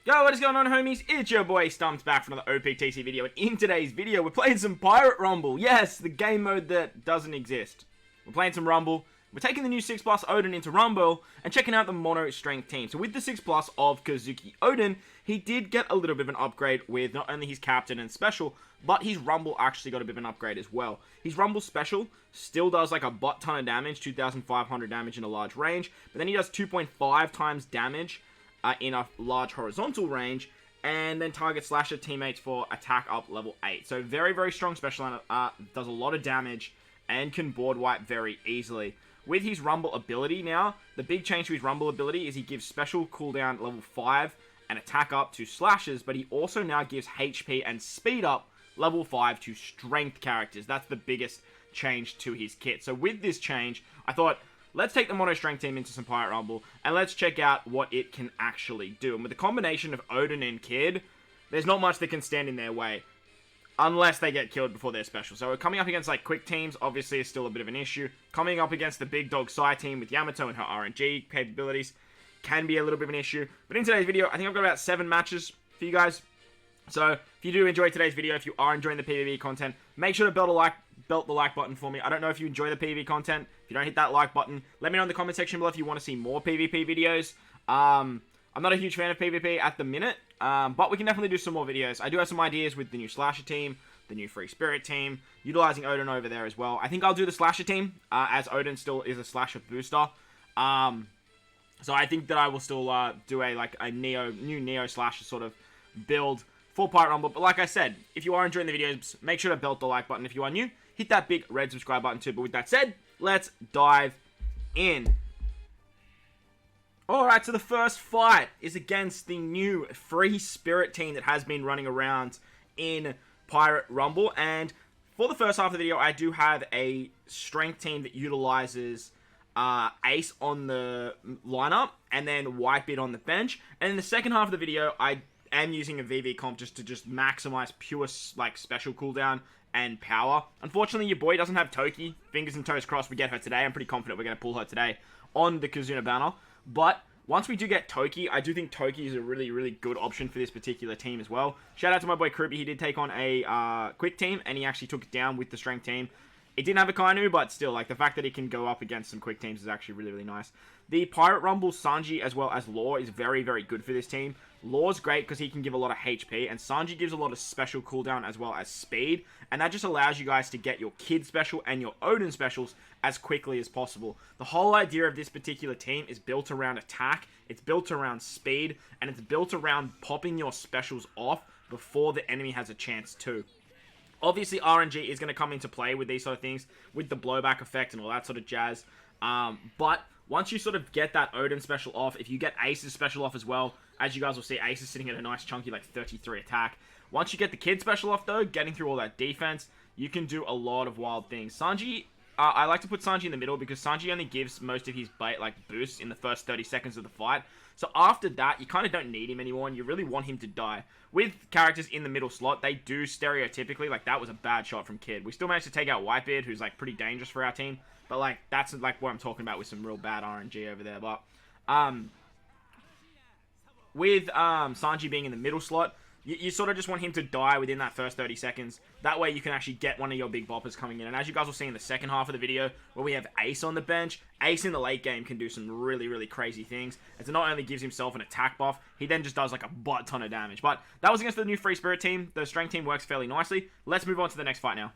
Yo, what is going on, homies? It's your boy Stumps back for another OPTC video, and in today's video, we're playing some Pirate Rumble. Yes, the game mode that doesn't exist. We're playing some Rumble. We're taking the new 6+ Odin into Rumble and checking out the mono strength team. So with the 6+ of Kazuki Odin, he did get a little bit of an upgrade with not only his captain and special, but his Rumble actually got a bit of an upgrade as well. His Rumble special still does like a butt ton of damage, 2,500 damage in a large range, but then he does 2.5 times damage in a large horizontal range, and then target slasher teammates for attack up level 8. So very, very strong special, and does a lot of damage and can board wipe very easily. With his Rumble ability now, the big change to his Rumble ability is he gives special cooldown level 5 and attack up to slashers, but he also now gives HP and speed up level 5 to strength characters. That's the biggest change to his kit. So with this change, I thought, let's take the mono strength team into some Pirate Rumble, and let's check out what it can actually do. And with the combination of Odin and Kid, there's not much that can stand in their way, unless they get killed before their special. So we're coming up against like quick teams, obviously is still a bit of an issue. Coming up against the big dog Sai team with Yamato and her RNG capabilities can be a little bit of an issue. But in today's video, I think I've got about 7 matches for you guys. So if you do enjoy today's video, if you are enjoying the PvP content, make sure to belt the like button for me. I don't know if you enjoy the PvP content. If you don't hit that like button, let me know in the comment section below if you want to see more PvP videos. I'm not a huge fan of PvP at the minute, but we can definitely do some more videos. I do have some ideas with the new Slasher team, the new Free Spirit team, utilizing Odin over there as well. I think I'll do the Slasher team, as Odin still is a Slasher booster. So I think that I will still do a new Neo Slasher sort of build for Pirate Rumble. But like I said, if you are enjoying the videos, make sure to belt the like button. If you are new, hit that big red subscribe button too. But with that said, let's dive in. Alright, so the first fight is against the new Free Spirit team that has been running around in Pirate Rumble. And for the first half of the video, I do have a strength team that utilizes Ace on the lineup and then Whitebeard on the bench. And in the second half of the video, I am using a VV comp just to maximize pure like special cooldown and power. Unfortunately, your boy doesn't have Toki. Fingers and toes crossed we get her today. I'm pretty confident we're going to pull her today on the Kazuna banner. But once we do get Toki, I do think Toki is a really, really good option for this particular team as well. Shout out to my boy Kruby. He did take on a quick team, and he actually took it down with the strength team. It didn't have a Kainu, but still, like, the fact that he can go up against some quick teams is actually really, really nice. The Pirate Rumble Sanji as well as Law is very, very good for this team. Law's great because he can give a lot of HP, and Sanji gives a lot of special cooldown as well as speed, and that just allows you guys to get your Kid special and your Odin specials as quickly as possible. The whole idea of this particular team is built around attack, it's built around speed, and it's built around popping your specials off before the enemy has a chance to. Obviously, RNG is going to come into play with these sort of things, with the blowback effect and all that sort of jazz. But once you sort of get that Odin special off, if you get Ace's special off as well, as you guys will see, Ace is sitting at a nice chunky like 33 attack. Once you get the Kid special off though, getting through all that defense, you can do a lot of wild things. Sanji, I like to put Sanji in the middle because Sanji only gives most of his boosts in the first 30 seconds of the fight. So after that, you kind of don't need him anymore, and you really want him to die. With characters in the middle slot, they do stereotypically, like, that was a bad shot from Kid. We still managed to take out Whitebeard, who's, like, pretty dangerous for our team. But, like, that's, like, what I'm talking about with some real bad RNG over there. But, with Sanji being in the middle slot, you sort of just want him to die within that first 30 seconds. That way you can actually get one of your big boppers coming in. And as you guys will see in the second half of the video, where we have Ace on the bench, Ace in the late game can do some really, really crazy things. As it not only gives himself an attack buff, he then just does like a butt ton of damage. But that was against the new Free Spirit team. The strength team works fairly nicely. Let's move on to the next fight now.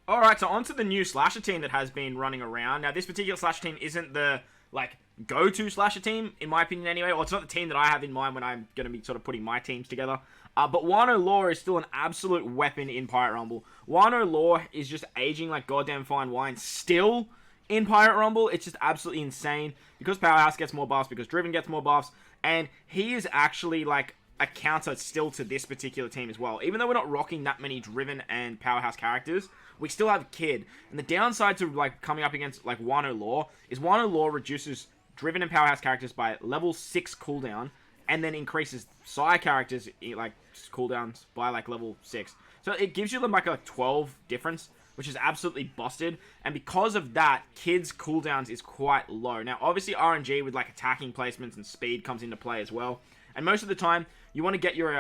Alright, so on to the new Slasher team that has been running around. Now, this particular Slasher team isn't the, like, go-to Slasher team, in my opinion anyway. Or it's not the team that I have in mind when I'm going to be sort of putting my teams together. But Wano Law is still an absolute weapon in Pirate Rumble. Wano Law is just aging like goddamn fine wine still in Pirate Rumble. It's just absolutely insane. Because Powerhouse gets more buffs, because Driven gets more buffs. And he is actually like a counter still to this particular team as well. Even though we're not rocking that many Driven and Powerhouse characters, we still have Kid. And the downside to like coming up against like Wano Law is Wano Law reduces Driven and Powerhouse characters by level 6 cooldown, and then increases Sai characters like cooldowns by like level 6. So it gives you them like a 12 difference which is absolutely busted. And because of that, Kid's cooldowns is quite low. Now, obviously, RNG with like attacking placements and speed comes into play as well. And most of the time, you want to get your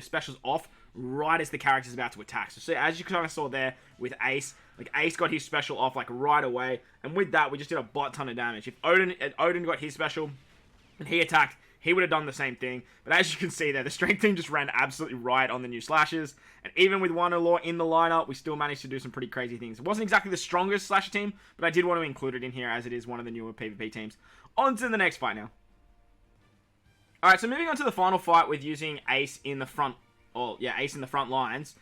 specials off right as the character's about to attack. So as you kind of saw there with Ace, like Ace got his special off like right away. And with that, we just did a butt ton of damage. If Odin got his special and he attacked, he would have done the same thing. But as you can see there, the strength team just ran absolutely right on the new slashes. And even with Wano Law in the lineup, we still managed to do some pretty crazy things. It wasn't exactly the strongest slasher team, but I did want to include it in here as it is one of the newer PvP teams. On to the next fight now. Alright, so moving on to the final fight with using Ace in the front, Ace in the front lines.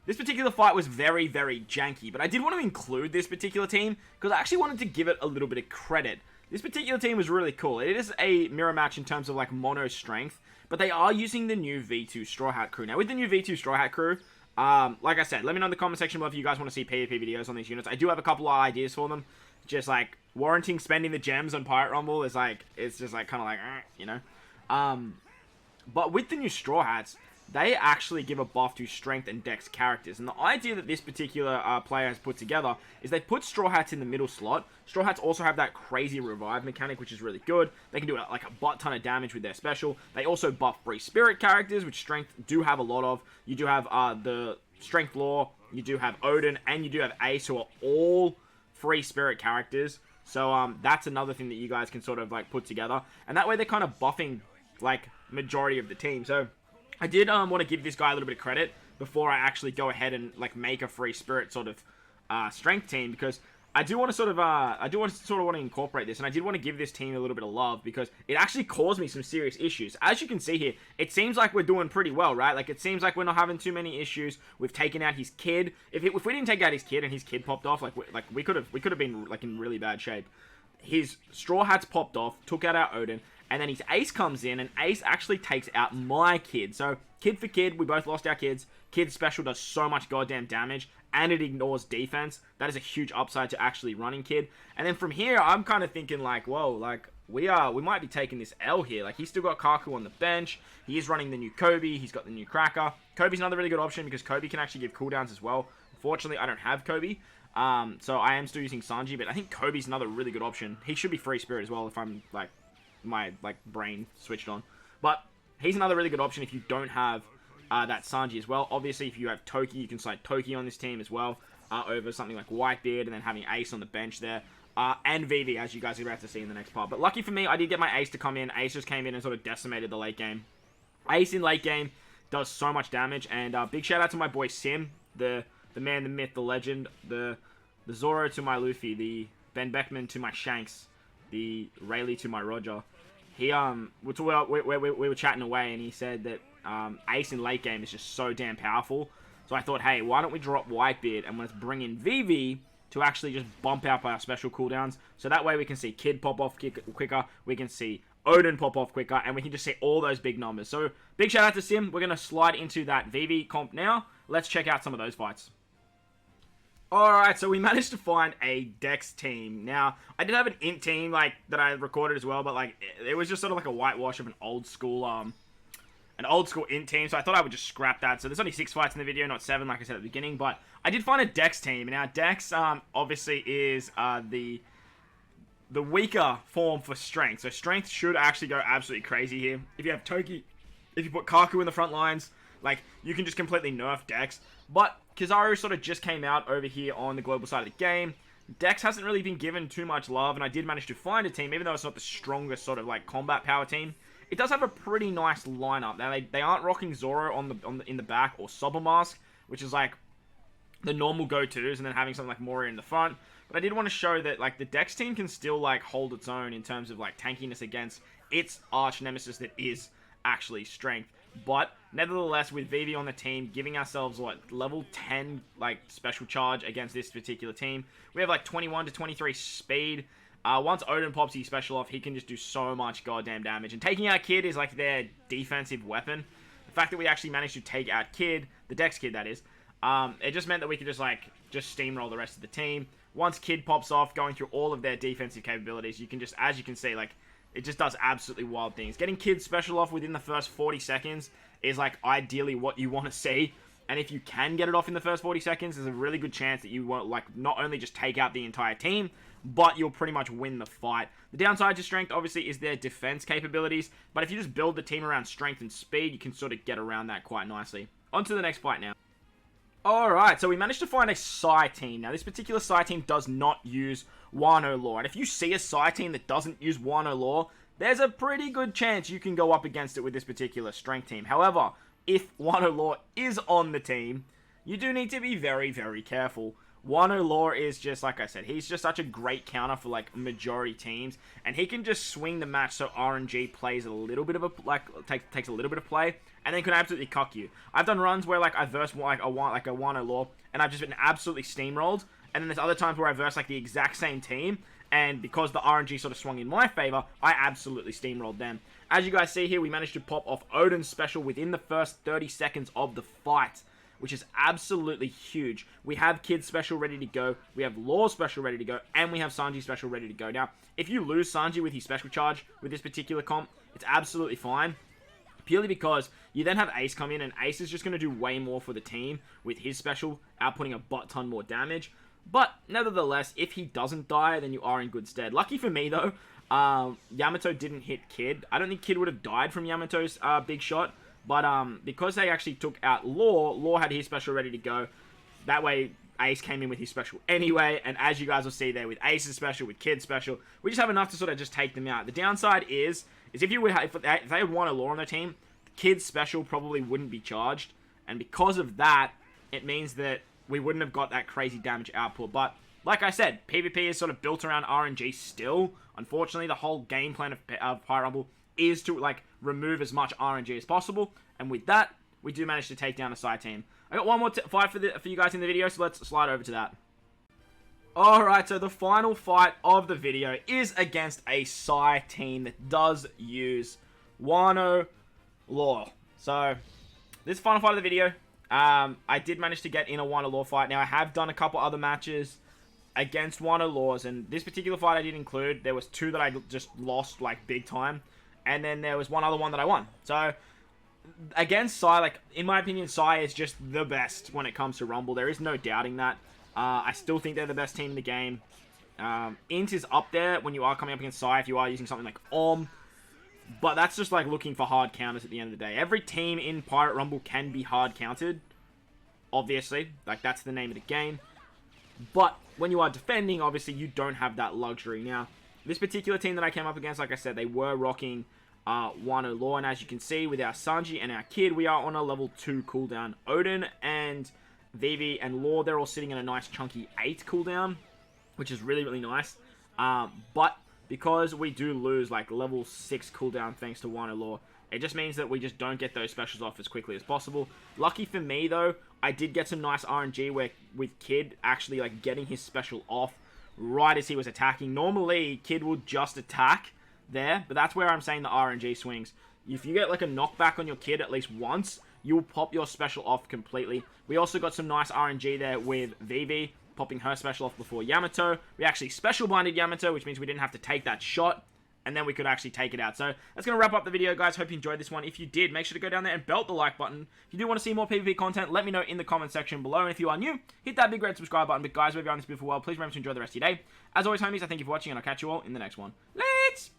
This particular fight was very, very janky, but I did want to include this particular team because I actually wanted to give it a little bit of credit. This particular team was really cool. It is a mirror match in terms of like mono strength, but they are using the new V2 Straw Hat crew. Now with the new V2 Straw Hat crew, like I said, let me know in the comment section below if you guys want to see PvP videos on these units. I do have a couple of ideas for them. Just like warranting spending the gems on Pirate Rumble is like, it's just like kind of like, you know. But with the new Straw Hats, they actually give a buff to strength and dex characters. And the idea that this particular player has put together is they put Straw Hats in the middle slot. Straw Hats also have that crazy revive mechanic, which is really good. They can do like a butt ton of damage with their special. They also buff free spirit characters, which strength do have a lot of. You do have the strength law, you do have Odin, and you do have Ace, who are all free spirit characters. So that's another thing that you guys can sort of like put together. And that way they're kind of buffing like majority of the team. So I did want to give this guy a little bit of credit before I actually go ahead and like make a free spirit sort of strength team, because I do want to sort of want to incorporate this, and I did want to give this team a little bit of love because it actually caused me some serious issues. As you can see here, it seems like we're doing pretty well, right? Like it seems like we're not having too many issues. We've taken out his kid. If we didn't take out his kid and his kid popped off, we could have been like in really bad shape. His Straw Hats popped off, took out our Odin, and then his Ace comes in, and Ace actually takes out my kid. So, kid for kid, we both lost our kids. Kid's special does so much goddamn damage, and it ignores defense. That is a huge upside to actually running Kid. And then from here, I'm kind of thinking like, whoa, like, we might be taking this L here. Like, he's still got Kaku on the bench. He is running the new Kobe. He's got the new Cracker. Kobe's another really good option because Kobe can actually give cooldowns as well. Unfortunately, I don't have Kobe. So I am still using Sanji, but I think Kobe's another really good option. He should be free spirit as well if I'm, like, my brain switched on. But he's another really good option if you don't have that Sanji as well. Obviously, if you have Toki, you can slide Toki on this team as well, over something like Whitebeard, and then having Ace on the bench there. And Vivi, as you guys are about to see in the next part. But lucky for me, I did get my Ace to come in. Ace just came in and sort of decimated the late game. Ace in late game does so much damage, and big shout out to my boy Sim, the man, the myth, the legend, the Zoro to my Luffy, the Ben Beckman to my Shanks, the Rayleigh to my Roger. He we were chatting away, and he said that Ace in late game is just so damn powerful. So I thought, hey, why don't we drop Whitebeard and let's bring in Vivi to actually just bump out our special cooldowns. So that way we can see Kid pop off quicker, we can see Odin pop off quicker, and we can just see all those big numbers. So big shout out to Sim. We're going to slide into that Vivi comp now. Let's check out some of those fights. Alright, so we managed to find a Dex team. Now, I did have an int team, like, that I recorded as well, but, like, it was just sort of like a whitewash of an old school int team, so I thought I would just scrap that. So there's only 6 fights in the video, not 7, like I said at the beginning, but I did find a Dex team. Now, Dex, obviously is, the weaker form for Strength. So Strength should actually go absolutely crazy here. If you have Toki, if you put Kaku in the front lines, like, you can just completely nerf Dex. But Kizaru sort of just came out over here on the global side of the game. Dex hasn't really been given too much love, and I did manage to find a team, even though it's not the strongest sort of like combat power team. It does have a pretty nice lineup. Now they aren't rocking Zoro in the back or Sober Mask, which is like the normal go-tos, and then having something like Moria in the front. But I did want to show that like the Dex team can still like hold its own in terms of like tankiness against its arch nemesis that is actually Strength. But nevertheless, with Vivi on the team, giving ourselves what, level 10 like special charge against this particular team. We have like 21 to 23 speed. Once Odin pops his special off, he can just do so much goddamn damage. And taking out Kid is like their defensive weapon. The fact that we actually managed to take out Kid, the Dex Kid that is, it just meant that we could just steamroll the rest of the team. Once Kid pops off, going through all of their defensive capabilities, you can just, as you can see, like, it just does absolutely wild things. Getting Kid's special off within the first 40 seconds is, like, ideally what you want to see. And if you can get it off in the first 40 seconds, there's a really good chance that you won't, like, not only just take out the entire team, but you'll pretty much win the fight. The downside to strength, obviously, is their defense capabilities. But if you just build the team around strength and speed, you can sort of get around that quite nicely. On to the next fight now. Alright, so we managed to find a Psy team. Now, this particular Psy team does not use Wano Law. And if you see a Psy team that doesn't use Wano Law, there's a pretty good chance you can go up against it with this particular strength team. However, if Wano Law is on the team, you do need to be very, very careful. Wano Law is just, like I said, he's just such a great counter for, like, majority teams. And he can just swing the match so RNG plays a little bit of a, like, takes a little bit of play. And then can absolutely cuck you. I've done runs where, like, I verse, like, a Wano Law, and I've just been absolutely steamrolled. And then there's other times where I verse, like, the exact same team. And because the RNG sort of swung in my favor, I absolutely steamrolled them. As you guys see here, we managed to pop off Odin's special within the first 30 seconds of the fight, which is absolutely huge. We have Kid's special ready to go, we have Law's special ready to go, and we have Sanji's special ready to go. Now, if you lose Sanji with his special charge with this particular comp, it's absolutely fine. Purely because you then have Ace come in, and Ace is just going to do way more for the team with his special, outputting a butt ton more damage. But, nevertheless, if he doesn't die, then you are in good stead. Lucky for me, though, Yamato didn't hit Kid. I don't think Kid would have died from Yamato's big shot. But because they actually took out Law, Law had his special ready to go. That way, Ace came in with his special anyway. And as you guys will see there, with Ace's special, with Kid's special, we just have enough to sort of just take them out. The downside is if you would have, if they had won a Law on their team, Kid's special probably wouldn't be charged. And because of that, it means that we wouldn't have got that crazy damage output. But like I said, PvP is sort of built around RNG still. Unfortunately, the whole game plan of Pirate Rumble is to, like, remove as much RNG as possible. And with that, we do manage to take down a Psy team. I got one more fight for you guys in the video, so let's slide over to that. Alright, so the final fight of the video is against a Psy team that does use Wano Law. So, this final fight of the video, I did manage to get in a Wano Law fight. Now, I have done a couple other matches against Wano Laws, and this particular fight I did include. There was two that I just lost, like, big time. And then there was one other one that I won. So, against Psy, like, in my opinion, Psy is just the best when it comes to Rumble. There is no doubting that. I still think they're the best team in the game. Int is up there when you are coming up against Psy if you are using something like but that's just, like, looking for hard counters at the end of the day. Every team in Pirate Rumble can be hard countered. Obviously. Like, that's the name of the game. But when you are defending, obviously, you don't have that luxury. Now, this particular team that I came up against, like I said, they were rocking Wano Law. And as you can see, with our Sanji and our Kid, we are on a level 2 cooldown. Odin and Vivi and Law, they're all sitting in a nice chunky 8 cooldown, which is really, really nice. But because we do lose, like, level 6 cooldown thanks to Wano Law, it just means that we just don't get those specials off as quickly as possible. Lucky for me, though, I did get some nice RNG with Kid actually, like, getting his special off right as he was attacking. Normally, Kid would just attack there, but that's where I'm saying the RNG swings. If you get, like, a knockback on your Kid at least once, you'll pop your special off completely. We also got some nice RNG there with Vivi, popping her special off before Yamato. We actually special blinded Yamato, which means we didn't have to take that shot, and then we could actually take it out. So that's going to wrap up the video, guys. Hope you enjoyed this one. If you did, make sure to go down there and belt the like button. If you do want to see more PvP content, let me know in the comment section below. And if you are new, hit that big red subscribe button. But guys, wherever you are in this beautiful world, please remember to enjoy the rest of your day. As always, homies, I thank you for watching, and I'll catch you all in the next one. Let's